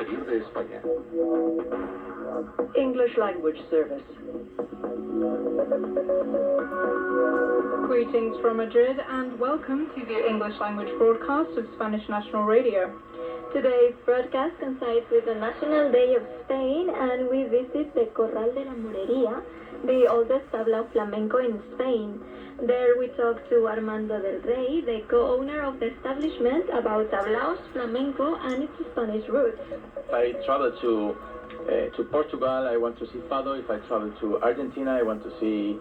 Exterior de España. English language service. Greetings from Madrid and welcome to the English language broadcast of Spanish National Radio. Today's broadcast coincides with the National Day of Spain, and we visit the Corral de la Morería, the oldest tabla of flamenco in Spain. There we talk to Armando del Rey, the co-owner of the establishment, about tablaos, flamenco, and its Spanish roots. If I travel to Portugal, I want to see fado. If I travel to Argentina, I want to see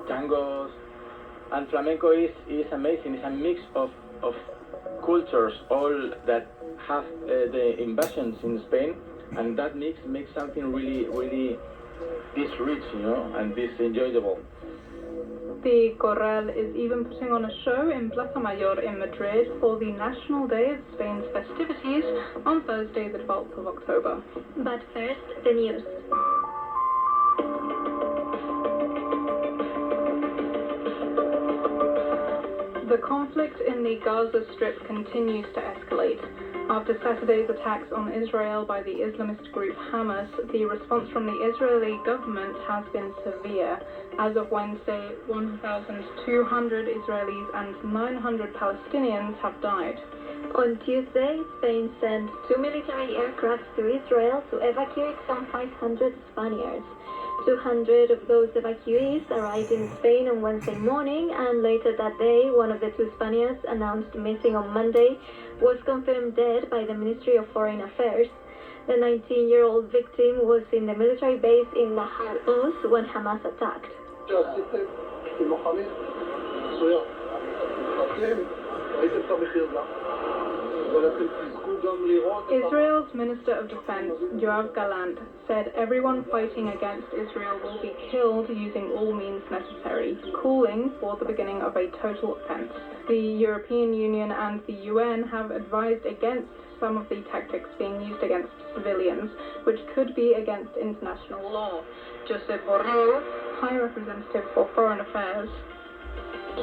tangos. And flamenco is amazing. It's a mix of cultures, all that have the invasions in Spain, and that mix makes something really this rich, and this enjoyable. The Corral is even putting on a show in Plaza Mayor in Madrid for the National Day of Spain's festivities on Thursday, the 12th of October. But first, the news. The conflict in the Gaza Strip continues to escalate. After Saturday's attacks on Israel by the Islamist group Hamas, the response from the Israeli government has been severe. As of Wednesday, 1,200 Israelis and 900 Palestinians have died. On Tuesday, Spain sent 2 military aircraft to Israel to evacuate some 500 Spaniards. 200 of those evacuees arrived in Spain on Wednesday morning, and later that day, one of the 2 Spaniards, announced missing on Monday, was confirmed dead by the Ministry of Foreign Affairs. The 19-year-old victim was in the military base in Nahal Oz when Hamas attacked. Israel's Minister of Defense, Yoav Gallant, said everyone fighting against Israel will be killed using all means necessary, calling for the beginning of a total offense. The European Union and the UN have advised against some of the tactics being used against civilians, which could be against international law. Josep Borrell, High Representative for Foreign Affairs.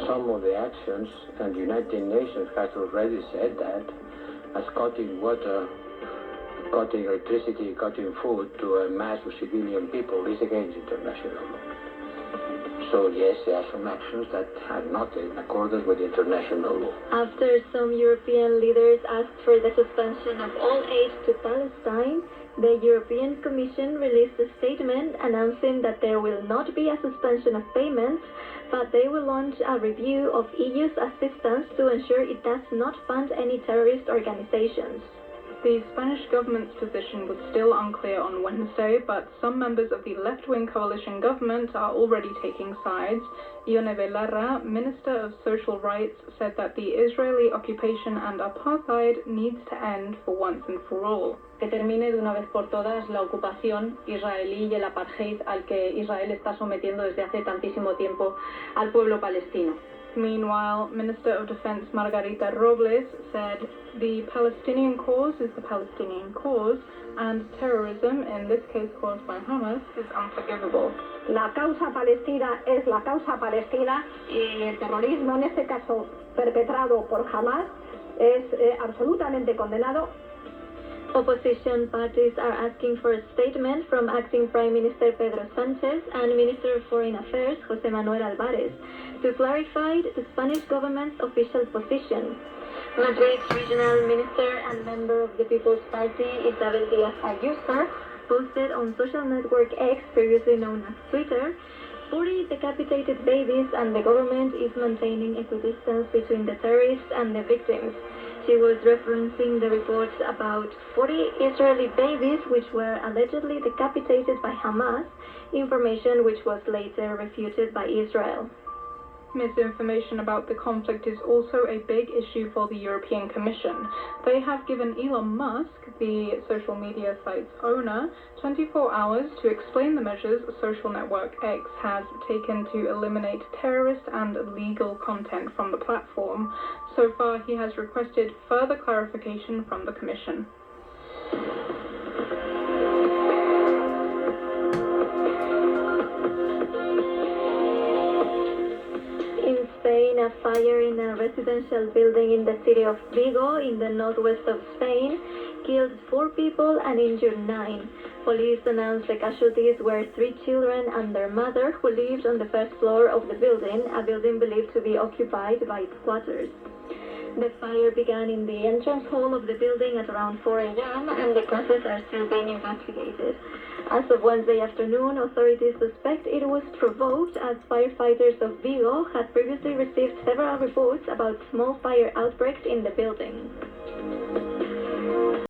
Some of the actions, and the United Nations has already said that, as cutting water, cutting electricity, cutting food to a mass of civilian people is against international law. So yes, there are some actions that are not in accordance with international law. After some European leaders asked for the suspension of all aid to Palestine, the European Commission released a statement announcing that there will not be a suspension of payments, but they will launch a review of EU's assistance to ensure it does not fund any terrorist organizations. The Spanish government's position was still unclear on Wednesday, but some members of the left-wing coalition government are already taking sides. Ione Belarra, Minister of Social Rights, said that the Israeli occupation and apartheid needs to end for once and for all. Que termine de una vez por todas la ocupación israelí y el apartheid al que Israel está sometiendo desde hace tantísimo tiempo al pueblo palestino. Meanwhile, Minister of Defense Margarita Robles said the Palestinian cause is the Palestinian cause, and terrorism, in this case caused by Hamas, is unforgivable. La causa palestina es la causa palestina, y el terrorismo, en este caso perpetrado por Hamas, es absolutamente condenado. Opposition parties are asking for a statement from Acting Prime Minister Pedro Sánchez and Minister of Foreign Affairs José Manuel Álvarez to clarify the Spanish government's official position. Madrid's regional minister and member of the People's Party, Isabel Díaz Ayuso, posted on social network X, previously known as Twitter, 40 decapitated babies, and the government is maintaining equidistance between the terrorists and the victims. She was referencing the reports about 40 Israeli babies which were allegedly decapitated by Hamas, information which was later refuted by Israel. Misinformation about the conflict is also a big issue for the European Commission. They have given Elon Musk, the social media site's owner, 24 hours to explain the measures social network X has taken to eliminate terrorist and illegal content from the platform. So far, he has requested further clarification from the Commission. In Spain, a fire in a residential building in the city of Vigo, in the northwest of Spain, killed 4 people and injured 9. Police announced the casualties were 3 children and their mother, who lived on the first floor of the building, a building believed to be occupied by squatters. The fire began in the entrance hall of the building at around 4 a.m. and the causes are still being investigated. As of Wednesday afternoon, authorities suspect it was provoked as firefighters of Vigo had previously received several reports about small fire outbreaks in the building.